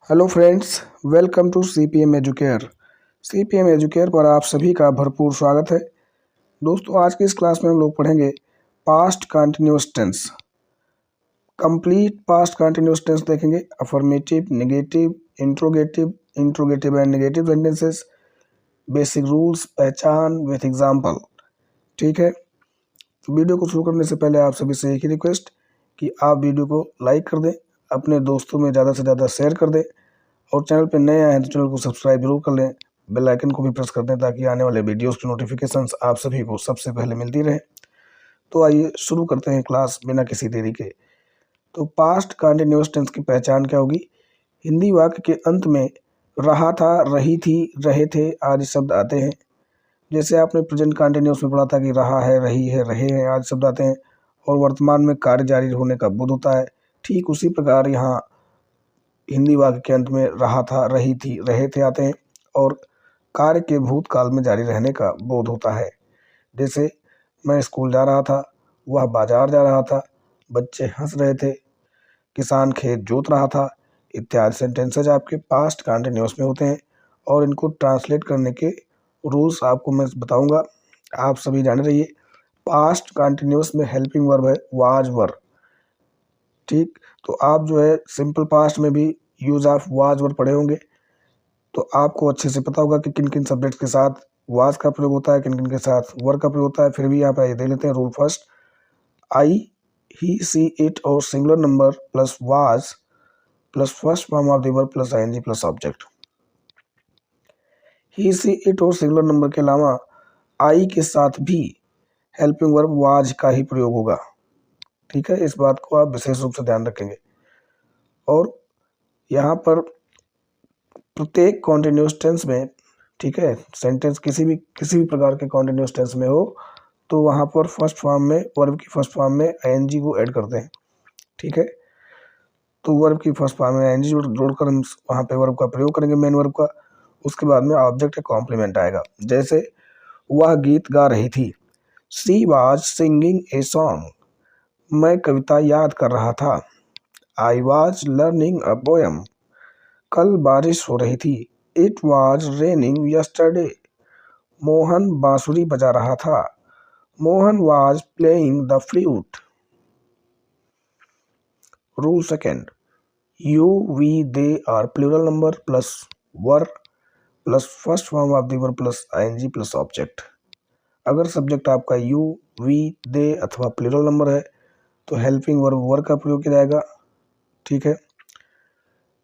Hello friends, welcome to CPM educare. CPM educare पर आप सभी का भरपूर स्वागत है। दोस्तों, आज की इस क्लास में हम लोग पढ़ेंगे past continuous tense. Complete past continuous tense देखेंगे, affirmative, negative, interrogative, interrogative and negative sentences, basic rules, पहचान विथ एग्जाम्पल। ठीक है, तो वीडियो को शुरू करने से पहले आप सभी से एक ही रिक्वेस्ट कि आप वीडियो को लाइक कर दें, अपने दोस्तों में ज़्यादा से ज़्यादा शेयर कर दें और चैनल पे नए आए हैं तो चैनल को सब्सक्राइब जरूर कर लें, बेल आइकन को भी प्रेस कर दें ताकि आने वाले वीडियोस की नोटिफिकेशंस आप सभी को सबसे पहले मिलती रहे। तो आइए शुरू करते हैं क्लास बिना किसी देरी के। तो पास्ट कंटिन्यूअस टेंस की पहचान क्या होगी? हिंदी वाक्य के अंत में रहा था, रही थी, रहे थे आदि शब्द आते हैं। जैसे आपने प्रेजेंट कंटिन्यूअस में पढ़ा था कि रहा है, रही है, रहे हैं आदि शब्द आते हैं और वर्तमान में कार्य जारी होने का बोध होता है। ठीक उसी प्रकार यहाँ हिंदी वाक्य के अंत में रहा था, रही थी, रहे थे आते हैं और कार्य के भूतकाल में जारी रहने का बोध होता है। जैसे मैं स्कूल जा रहा था, वह बाजार जा रहा था, बच्चे हंस रहे थे, किसान खेत जोत रहा था इत्यादि सेंटेंसेज आपके पास्ट कंटिन्यूअस में होते हैं और इनको ट्रांसलेट करने के रूल्स आपको मैं बताऊंगा, आप सभी जाने रहिए। पास्ट कंटिन्यूअस में हेल्पिंग वर्ब है वाज वर। ठीक, तो आप जो है सिंपल पास्ट में भी यूज ऑफ वाज वर पढ़े होंगे, तो आपको अच्छे से पता होगा कि किन किन सब्जेक्ट्स के साथ वाज का प्रयोग होता है, किन किन के साथ वर का प्रयोग होता है। फिर भी यहाँ पे देख लेते हैं rule first. I, he, she, it और singular number plus was plus first form of the verb plus ING plus object. He, she, it और सिंगुलर नंबर के अलावा आई के साथ भी हेल्पिंग वर्ब वाज का ही प्रयोग होगा। ठीक है, इस बात को आप विशेष रूप से ध्यान रखेंगे। और यहाँ पर प्रत्येक कॉन्टिन्यूस टेंस में, ठीक है, सेंटेंस किसी भी प्रकार के कॉन्टिन्यूस टेंस में हो तो वहाँ पर फर्स्ट फॉर्म में, वर्ब की फर्स्ट फॉर्म में आईएनजी को ऐड करते हैं। ठीक है, तो वर्ब की फर्स्ट फॉर्म में आईएनजी जोड़कर हम वहाँ पे वर्ब का प्रयोग करेंगे, मेन वर्ब का। उसके बाद में ऑब्जेक्ट या कॉम्प्लीमेंट आएगा। जैसे वह गीत गा रही थी, she was singing a song. मैं कविता याद कर रहा था, I was learning a poem. कल बारिश हो रही थी, it was raining yesterday. Mohan बांसुरी बजा रहा था, Mohan was playing the flute. Rule second, you, we, they are plural number plus were plus first form of the verb plus ING plus object. अगर सब्जेक्ट आपका यू, वी, दे अथवा plural number है तो helping verb वर का प्रयोग किया जाएगा। ठीक है,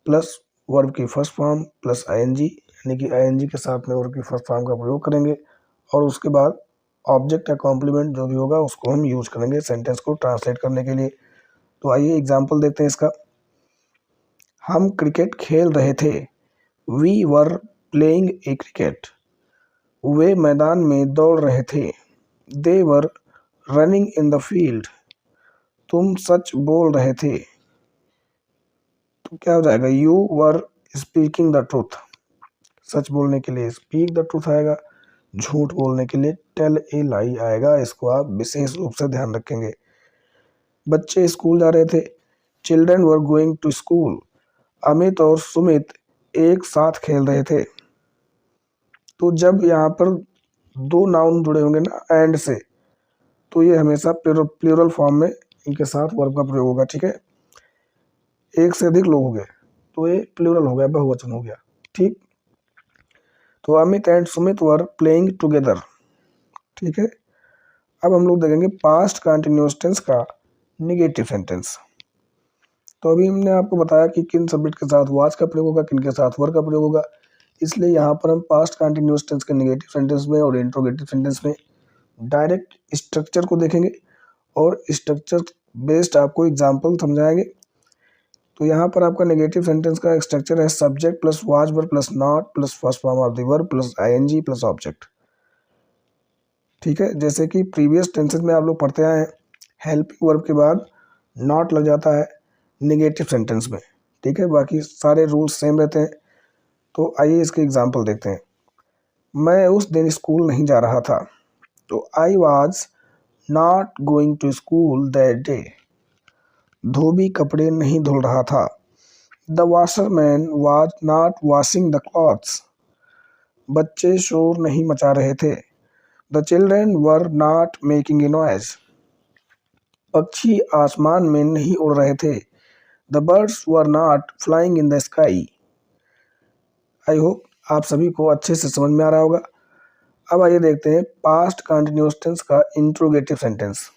प्लस वर्ब की फर्स्ट फॉर्म प्लस आईएनजी, यानी कि आईएनजी के साथ में वर्ब की फर्स्ट फॉर्म का प्रयोग करेंगे और उसके बाद ऑब्जेक्ट या कॉम्प्लीमेंट जो भी होगा उसको हम यूज करेंगे सेंटेंस को ट्रांसलेट करने के लिए। तो आइए एग्जांपल देखते हैं इसका। हम क्रिकेट खेल रहे थे, we were playing a cricket. वे मैदान में दौड़ रहे थे, they were running in the field. तुम सच बोल रहे थे, तो क्या हो जाएगा, you were speaking the truth. सच बोलने के लिए स्पीक द ट्रूथ आएगा, झूठ बोलने के लिए टेल ए लाई आएगा। इसको आप विशेष रूप से ध्यान रखेंगे। बच्चे स्कूल जा रहे थे, children were going to school. Amit और सुमित एक साथ खेल रहे थे। तो जब यहाँ पर दो नाउन जुड़े होंगे ना एंड से, तो ये हमेशा प्लूरल फॉर्म में इनके साथ वर्ब का प्रयोग होगा। ठीक है, एक से अधिक लोग हो गए तो ये प्लूरल हो गया, बहुवचन हो गया। ठीक, तो Amit and Sumit were playing together. ठीक है, अब हम लोग देखेंगे पास्ट कंटिन्यूअस टेंस का नेगेटिव सेंटेंस। तो अभी हमने आपको बताया कि किन सब्जेक्ट के साथ वाज का प्रयोग होगा, किन के साथ वर का प्रयोग होगा। इसलिए यहाँ पर हम पास्ट कंटिन्यूअस टेंस के नेगेटिव सेंटेंस में और इंट्रोगेटिव सेंटेंस में डायरेक्ट स्ट्रक्चर को देखेंगे और स्ट्रक्चर बेस्ड आपको एग्जाम्पल समझाएंगे। तो यहाँ पर आपका नेगेटिव सेंटेंस का स्ट्रक्चर है subject plus was were plus not plus first form of the verb plus ING plus object. ठीक है, जैसे कि प्रीवियस टेंसेस में आप लोग पढ़ते आए हैं, हेल्पिंग वर्ब के बाद नॉट लग जाता है नेगेटिव सेंटेंस में। ठीक है, बाकी सारे रूल्स सेम रहते हैं। तो आइए इसके एग्जांपल देखते हैं। मैं उस दिन स्कूल नहीं जा रहा था, तो I was not going to school that day. धोबी कपड़े नहीं धुल रहा था, the washerman was not washing the clothes. बच्चे शोर नहीं मचा रहे थे। The children were not making a noise. पक्षी आसमान में नहीं उड़ रहे थे। The birds were not flying in the sky. I hope आप सभी को अच्छे से समझ में आ रहा होगा। अब आइए देखते हैं पास्ट कंटिन्यूअस टेंस का इंट्रोगेटिव सेंटेंस।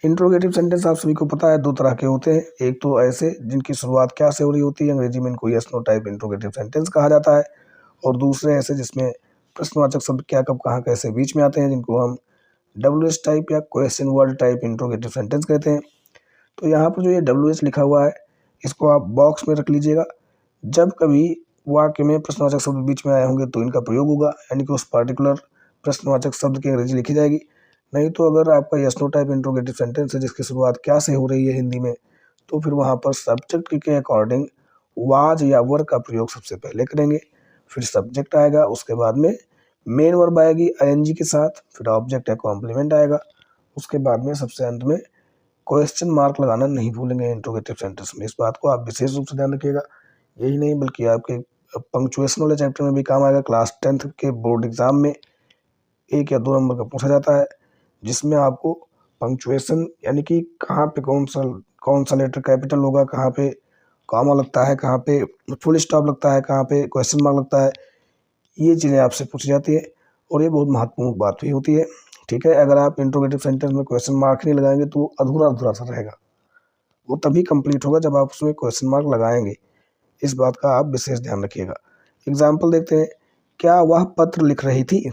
इंट्रोगेटिव सेंटेंस आप सभी को पता है दो तरह के होते हैं। एक तो ऐसे जिनकी शुरुआत क्या से हो रही होती है, अंग्रेजी में इनको yes no type interrogative sentence कहा जाता है। और दूसरे ऐसे जिसमें प्रश्नवाचक शब्द क्या कब कहाँ कैसे बीच में आते हैं, जिनको हम WH टाइप या question word type interrogative sentence कहते हैं। तो यहाँ पर जो ये WH लिखा हुआ है इसको आप बॉक्स में रख लीजिएगा। जब कभी वाक्य में प्रश्नवाचक शब्द बीच में आए होंगे तो इनका प्रयोग होगा, यानी कि उस पार्टिकुलर प्रश्नवाचक शब्द की अंग्रेजी लिखी जाएगी। नहीं तो अगर आपका yes no type interrogative sentence है जिसकी शुरुआत क्या से हो रही है हिंदी में, तो फिर वहाँ पर सब्जेक्ट के अकॉर्डिंग वाज या वर का प्रयोग सबसे पहले करेंगे, फिर सब्जेक्ट आएगा, उसके बाद में मेन वर्ब आएगी ING के साथ, फिर ऑब्जेक्ट या कॉम्प्लीमेंट आएगा, उसके बाद में सबसे अंत में क्वेश्चन मार्क लगाना नहीं भूलेंगे इंट्रोगेटिव सेंटेंस में। इस बात को आप विशेष रूप से ध्यान रखिएगा। यही नहीं बल्कि आपके पंक्चुएशन वाले चैप्टर में भी काम आएगा। क्लास 10th के बोर्ड एग्जाम में 1 या 2 नंबर का पूछा जाता है, जिसमें आपको पंक्चुएशन यानी कि कहाँ पे कौन सा लेटर कैपिटल होगा, कहाँ पे कॉमा लगता है, कहाँ पे फुल स्टॉप लगता है, कहाँ पे क्वेश्चन मार्क लगता है, ये चीज़ें आपसे पूछी जाती है और ये बहुत महत्वपूर्ण बात भी होती है। ठीक है, अगर आप इंट्रोगेटिव सेंटेंस में क्वेश्चन मार्क नहीं लगाएंगे तो अधूरा अधूरा सा रहेगा। वो तभी कंप्लीट होगा जब आप उसमें क्वेश्चन मार्क लगाएंगे। इस बात का आप विशेष ध्यान रखिएगा। एग्जाम्पल देखते हैं। क्या वह पत्र लिख रही थी?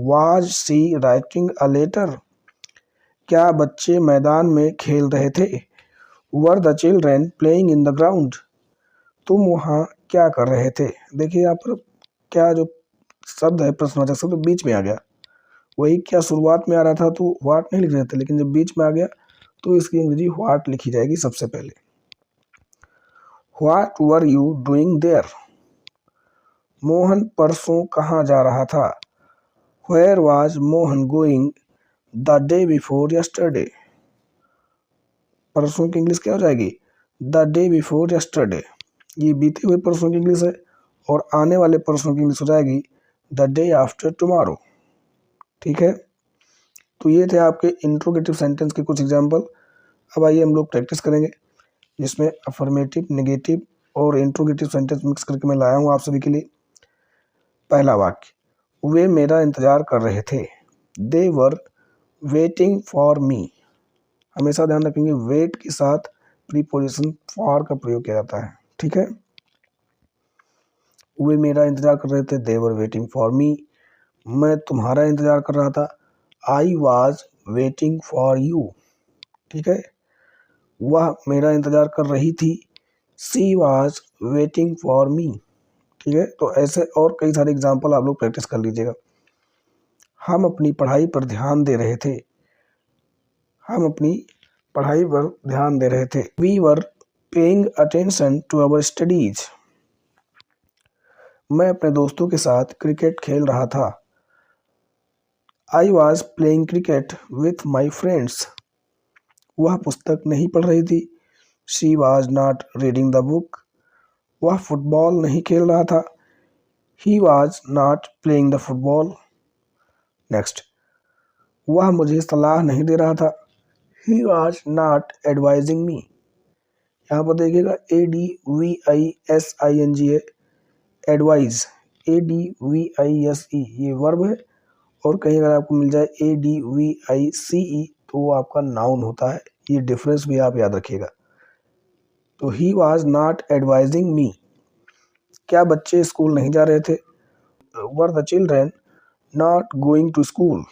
Was she writing a letter? क्या बच्चे मैदान में खेल रहे थे? Were the children playing in the ground? तुम वहाँ क्या कर रहे थे? देखिए यहाँ पर क्या जो शब्द है प्रश्नवाचक शब्द बीच में आ गया। वही क्या शुरुआत में आ रहा था तो व्हाट नहीं लिख रहे थे, लेकिन जब बीच में आ गया तो इसकी अंग्रेजी व्हाट लिखी जाएगी सबसे पहले। What were you doing there? Mohan परसों कहाँ जा रहा था? Where was Mohan going the day before yesterday? परसों की इंग्लिश क्या हो जाएगी? The day before yesterday. ये बीते हुए परसों की इंग्लिश है और आने वाले परसों की इंग्लिश हो जाएगी द डे आफ्टर टुमारो। ठीक है, तो ये थे आपके इंट्रोगेटिव सेंटेंस के कुछ एग्जाम्पल। अब आइए हम लोग प्रैक्टिस करेंगे, जिसमें अफर्मेटिव, नेगेटिव और इंट्रोगेटिव सेंटेंस मिक्स करके मैं लाया हूँ आप सभी के लिए। पहला वाक्य, वे मेरा इंतजार कर रहे थे। They were waiting for me. हमेशा ध्यान रखेंगे वेट के साथ प्रीपोजिशन फॉर का प्रयोग किया जाता है। ठीक है, वे मेरा इंतजार कर रहे थे, they were waiting for me. मैं तुम्हारा इंतजार कर रहा था, I was waiting for you. ठीक है, वह मेरा इंतजार कर रही थी, सी वॉज वेटिंग फॉर मी। ठीक है, तो ऐसे और कई सारे एग्जाम्पल आप लोग प्रैक्टिस कर लीजिएगा। हम अपनी पढ़ाई पर ध्यान दे रहे थे। हम अपनी पढ़ाई पर ध्यान दे रहे थे। We were paying attention to our studies. मैं अपने दोस्तों के साथ क्रिकेट खेल रहा था। I was playing cricket with my friends. वह पुस्तक नहीं पढ़ रही थी, she was not reading the book. वह फुटबॉल नहीं खेल रहा था, he was not playing the football. Next, वह मुझे सलाह नहीं दे रहा था, he was not advising me. यहाँ पर देखिएगा ADVISING है, एडवाइज ADVISE ये वर्ब है, और कहीं अगर आपको मिल जाए ADVICE तो वो आपका नाउन होता है। ये डिफरेंस भी आप याद रखिएगा। तो he was not advising me. क्या बच्चे स्कूल नहीं जा रहे थे? Were the children not going to school.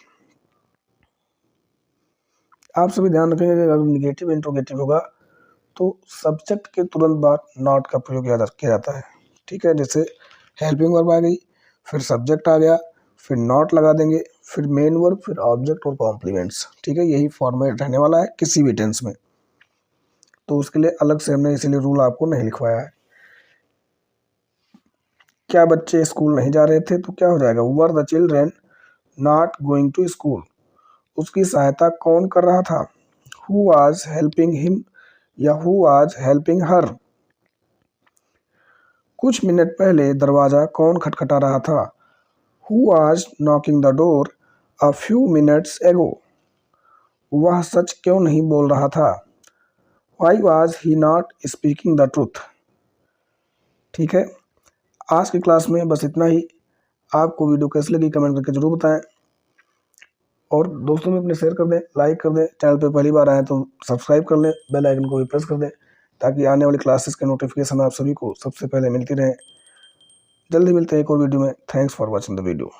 आप सभी ध्यान रखेंगे कि अगर निगेटिव इंट्रोगेटिव होगा तो सब्जेक्ट के तुरंत बाद नॉट का प्रयोग किया जाता है। ठीक है, जैसे हेल्पिंग वर्ब आ गई, फिर सब्जेक्ट आ गया, फिर नॉट लगा देंगे, फिर मेन वर्ब, फिर ऑब्जेक्ट और कॉम्प्लीमेंट्स। ठीक है, यही फॉर्मेट रहने वाला है किसी भी टेंस में, तो उसके लिए अलग से हमने इसीलिए रूल आपको नहीं लिखवाया है। क्या बच्चे स्कूल नहीं जा रहे थे तो क्या हो जाएगा? Were the children not going to school. उसकी सहायता कौन कर रहा था? हु वाज हेल्पिंग हिम या हु वाज हेल्पिंग हर। कुछ मिनट पहले दरवाजा कौन खटखटा रहा था? Who was knocking the door a few minutes ago. वह सच क्यों नहीं बोल रहा था? Why was he not speaking the truth. ठीक है, आज की क्लास में बस इतना ही। आपको वीडियो कैसी लगी कमेंट करके जरूर बताएं और दोस्तों में अपने शेयर कर दें, लाइक कर दें। चैनल पे पहली बार आए तो सब्सक्राइब कर लें, बेल आइकन को भी प्रेस कर दें ताकि आने वाली क्लासेस के नोटिफिकेशन आप सभी को सबसे पहले मिलती रहे। जल्दी मिलते हैं एक और वीडियो में। Thanks for watching the video.